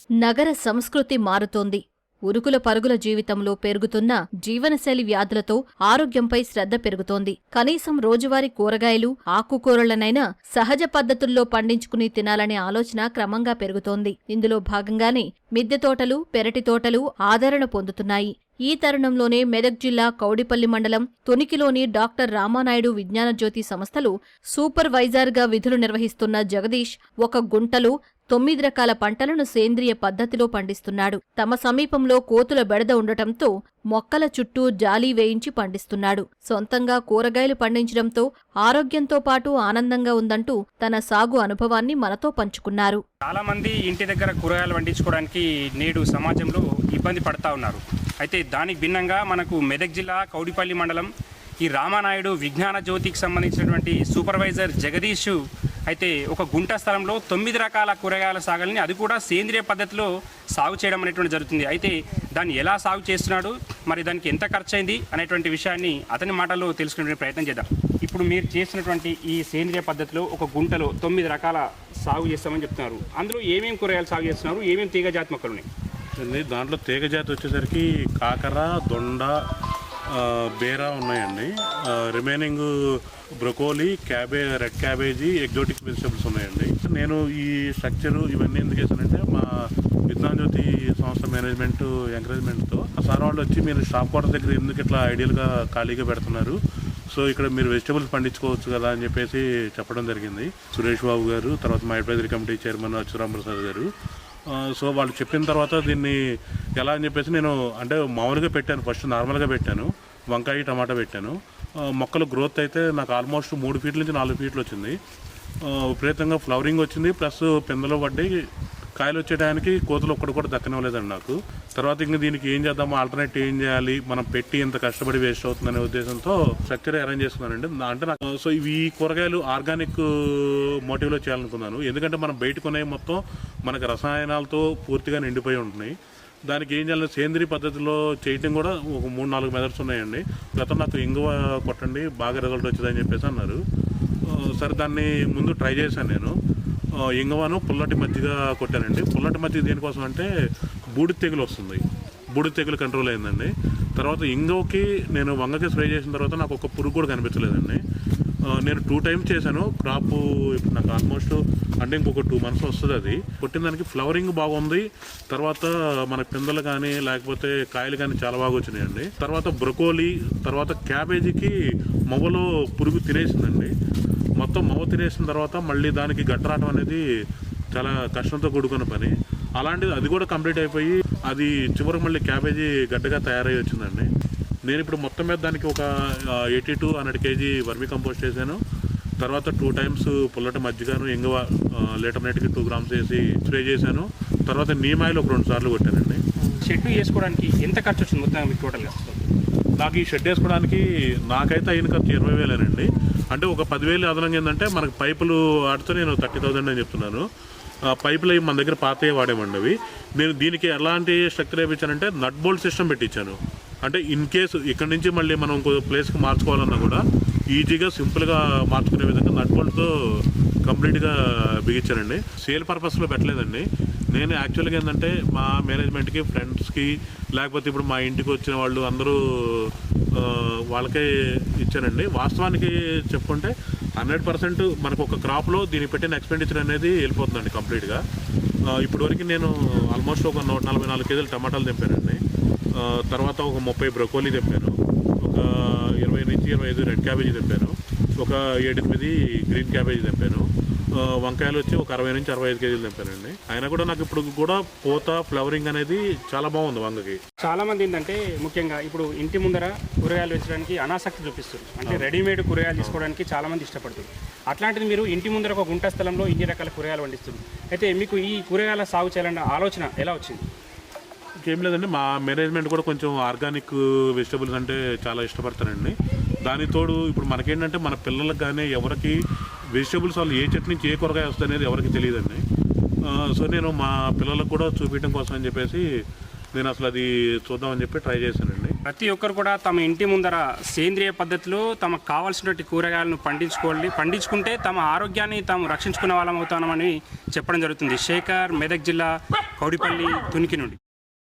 నగర సంస్కృతి మారుతోంది. ఉరుకుల పరుగుల జీవితంలో పెరుగుతున్న జీవనశైలి వ్యాధులతో ఆరోగ్యంపై శ్రద్ధ పెరుగుతోంది. కనీసం రోజువారీ కూరగాయలు, ఆకుకూరలనైనా సహజ పద్ధతుల్లో పండించుకుని తినాలనే ఆలోచన క్రమంగా పెరుగుతోంది. ఇందులో భాగంగానే మిద్దె తోటలు, పెరటి తోటలు ఆదరణ పొందుతున్నాయి. ఈ తరుణంలోనే మెదక్ జిల్లా కౌడిపల్లి మండలం తునికిలోని డాక్టర్ రామానాయుడు విజ్ఞాన జ్యోతి సంస్థలు సూపర్వైజర్గా విధులు నిర్వహిస్తున్న జగదీష్ ఒక గుంటలో 9 రకాల పంటలను సేంద్రియ పద్ధతిలో పండిస్తున్నాడు. తమ సమీపంలో కోతుల బెడద ఉండటంతో మొక్కల చుట్టూ జాలీ వేయించి పండిస్తున్నాడు. సొంతంగా కూరగాయలు పండించడంతో ఆరోగ్యంతో పాటు ఆనందంగా ఉందంటూ తన సాగు అనుభవాన్ని మనతో పంచుకున్నారు. చాలా మంది ఇంటి దగ్గర కూరగాయలు పండించుకోవడానికి నేడు సమాజంలో ఇబ్బంది పడతా ఉన్నారు. అయితే దానికి భిన్నంగా మనకు మెదక్ జిల్లా కౌడిపల్లి మండలం ఈ రామానాయుడు విజ్ఞాన జ్యోతికి సంబంధించినటువంటి సూపర్వైజర్ జగదీష్ అయితే ఒక గుంట స్థలంలో 9 రకాల కూరగాయల సాగుని, అది కూడా సేంద్రియ పద్ధతిలో సాగు చేయడం అనేటువంటి జరుగుతుంది. అయితే దాన్ని ఎలా సాగు చేస్తున్నాడు, మరి దానికి ఎంత ఖర్చు అయింది అనేటువంటి విషయాన్ని అతని మాటల్లో తెలుసుకునే ప్రయత్నం చేద్దాం. ఇప్పుడు మీరు చేసినటువంటి ఈ సేంద్రియ పద్ధతిలో ఒక గుంటలో 9 రకాల సాగు చేస్తామని చెప్తున్నారు. అందులో ఏమేమి కూరగాయలు సాగు చేస్తున్నారు, ఏమేమి తీగ జాతి మొక్కలు ఉన్నాయి? దాంట్లో తీగ జాతి వచ్చేసరికి కాకర, దొండ, బేరా ఉన్నాయండి. Remaining broccoli, red cabbage, exotic vegetables ఉన్నాయండి. నేను ఈ స్ట్రక్చరు ఇవన్నీ ఎందుకు చేశానంటే మా విజ్ఞాన జ్యోతి సంస్థ మేనేజ్మెంట్ ఎంకరేజ్మెంట్తో సార్ వాళ్ళు వచ్చి మీరు స్టాప్ క్వార్టర్ దగ్గర ఎందుకు ఇట్లా ఐడియల్గా ఖాళీగా పెడుతున్నారు, సో ఇక్కడ మీరు వెజిటబుల్స్ పండించుకోవచ్చు కదా అని చెప్పేసి చెప్పడం జరిగింది. సురేష్ బాబు గారు, తర్వాత మా అడ్వైజరీ కమిటీ చైర్మన్ అచ్యురాంప్రసాద్ గారు. సో వాళ్ళు చెప్పిన తర్వాత దీన్ని ఎలా అని చెప్పేసి నేను అంటే మామూలుగా పెట్టాను. ఫస్ట్ నార్మల్గా పెట్టాను, వంకాయ టమాటా పెట్టాను. మొక్కల గ్రోత్ అయితే నాకు ఆల్మోస్ట్ 3 ఫీట్ల నుంచి 4 ఫీట్లు వచ్చింది. విపరీతంగా ఫ్లవరింగ్ వచ్చింది, ప్లస్ పిందెలు పడ్డాయి. కాయలు వచ్చేటానికి కోతులు ఒక్కడు కూడా దక్కనివ్వలేదండి నాకు. తర్వాత ఇంక దీనికి ఏం చేద్దాము, ఆల్టర్నేట్ ఏం చేయాలి, మనం పెట్టి ఇంత కష్టపడి వేస్ట్ అవుతుందనే ఉద్దేశంతో స్ట్రక్చర్ అరేంజ్ చేసుకున్నానండి. అంటే నాకు సో ఇవి కూరగాయలు ఆర్గానిక్ మోటివ్లో చేయాలనుకున్నాను. ఎందుకంటే మనం బయట కొనే మొత్తం మనకు రసాయనాలతో పూర్తిగా నిండిపోయి ఉంటున్నాయి. దానికి ఏం చేయాలి, సేంద్రీయ పద్ధతిలో చేయటం కూడా ఒక 3-4 మెథడ్స్ ఉన్నాయండి. గతం నాకు ఇంగువ కొట్టండి బాగా రిజల్ట్ వచ్చిందని చెప్పేసి అన్నారు. సరే దాన్ని ముందు ట్రై చేశాను నేను. ఇంగువను పుల్లటి మజ్జిగ కొట్టానండి. పుల్లటి మజ్జిగ దేనికోసం అంటే బూడిద తెగులు వస్తుంది, బూడిద తెగులు కంట్రోల్ అయిందండి. తర్వాత ఇంగువకి నేను వంగకి స్ప్రే చేసిన తర్వాత నాకు ఒక పురుగు కూడా కనిపించలేదండి. నేను 2 టైమ్స్ చేశాను. క్రాప్ ఇప్పుడు నాకు ఆల్మోస్ట్ అంటే ఇంకొక 2 మంత్స్ వస్తుంది. అది కొట్టిన దానికి ఫ్లవరింగ్ బాగుంది. తర్వాత మన పిందెలు కానీ లేకపోతే కాయలు కానీ చాలా బాగా వచ్చినాయండి. తర్వాత బ్రొకోలీ, తర్వాత క్యాబేజీకి మొవ్వలో పురుగు తినేసిందండి. మొత్తం మొవ్వ తినేసిన తర్వాత మళ్ళీ దానికి గట్టరాటం అనేది చాలా కష్టంతో కూడుకున్న పని. అలాంటిది అది కూడా కంప్లీట్ అయిపోయి అది చివరికి మళ్ళీ క్యాబేజీ గడ్డగా తయారై వచ్చిందండి. నేను ఇప్పుడు మొత్తం మీద దానికి ఒక 80-100 kg వర్మీ కంపోస్ట్ చేశాను. తర్వాత 2 టైమ్స్ పుల్లటి మజ్జిగను ఇంగువ లీటర్ నీటికి 2 grams వేసి స్ప్రే చేశాను. తర్వాత నీమ్ ఆయిల్ ఒక 2 సార్లు కొట్టానండి. షెడ్ వేసుకోవడానికి ఎంత ఖర్చు వచ్చింది మొత్తం మీకు టోటల్గా? నాకు ఈ షెడ్ వేసుకోవడానికి నాకైతే అయిన ఖర్చు 20,000 అంటే ఒక 10,000 అదనంగా ఏంటంటే మనకు పైపులు వాడితే నేను 30,000 అని చెప్తున్నాను. పైపులు అవి మన దగ్గర పాతయ్యే వాడేమండి అవి. నేను దీనికి ఎలాంటి స్ట్రక్చర్ వేయించానంటే నట్ బోల్ట్ సిస్టమ్ పెట్టించాను. అంటే ఇన్ కేసు ఇక్కడ నుంచి మళ్ళీ మనం ఇంకో ప్లేస్కి మార్చుకోవాలన్నా కూడా ఈజీగా సింపుల్గా మార్చుకునే విధంగా నట్ బోల్ట్తో కంప్లీట్గా బిగించానండి. సేల్ పర్పస్లో పెట్టలేదండి. నేను యాక్చువల్గా ఏంటంటే మా మేనేజ్మెంట్కి, ఫ్రెండ్స్కి, లేకపోతే ఇప్పుడు మా ఇంటికి వచ్చిన వాళ్ళు అందరూ వాళ్ళకే ఇచ్చానండి. వాస్తవానికి చెప్పుకుంటే 100% మనకు ఒక క్రాప్లో దీనికి పెట్టిన ఎక్స్పెండిచర్ అనేది వెళ్ళిపోతుందండి కంప్లీట్గా. ఇప్పటివరకు నేను ఆల్మోస్ట్ ఒక 144 kg టమాటాలు తెంపానండి. తర్వాత ఒక 30 బ్రొకోలీ తెంపాను, ఒక 20-25 రెడ్ క్యాబేజీ తెంపాను, ఒక 7-8 గ్రీన్ క్యాబేజీ తెంపాను. వంకాయలు వచ్చి ఒక 60-65 kg తెంపానండి. అయినా కూడా నాకు ఇప్పుడు కూడా పూత, ఫ్లవరింగ్ అనేది చాలా బాగుంది వంగకి. చాలా మంది ఏంటంటే ముఖ్యంగా ఇప్పుడు ఇంటి ముందర కూరగాయలు వేయడానికి అనాసక్తి చూపిస్తారు. అంటే రెడీమేడ్ కూరగాయలు తీసుకోవడానికి చాలా మంది ఇష్టపడుతుంది. అట్లాంటిది మీరు ఇంటి ముందర ఒక గుంట స్థలంలో ఇన్ని రకాల కూరగాయలు పండిస్తుంది. అయితే మీకు ఈ కూరగాయల సాగు చేయాలన్న ఆలోచన ఎలా వచ్చింది? ఇంకేం లేదండి, మా మేనేజ్మెంట్ కూడా కొంచెం ఆర్గానిక్ వెజిటబుల్స్ అంటే చాలా ఇష్టపడతారండి. దాని తోడు ఇప్పుడు మనకేంటంటే మన పిల్లలకు కానీ ఎవరికి వెజిటబుల్స్ వాళ్ళు ఏ చెట్టు నుంచి ఏ కూరగాయ వస్తుంది అనేది ఎవరికి తెలియదండి. సో నేను మా పిల్లలకు కూడా చూపించడం కోసం అని చెప్పేసి నేను అసలు అది చూద్దామని చెప్పి ట్రై చేశానండి. ప్రతి ఒక్కరు కూడా తమ ఇంటి ముందర సేంద్రియ పద్ధతిలో తమకు కావాల్సినటువంటి కూరగాయలను పండించుకుంటే తమ ఆరోగ్యాన్ని తాము రక్షించుకునే వాళ్ళం అవుతామని చెప్పడం జరుగుతుంది. శేఖర్, మెదక్ జిల్లా, కౌడిపల్లి, తునికి నుండి.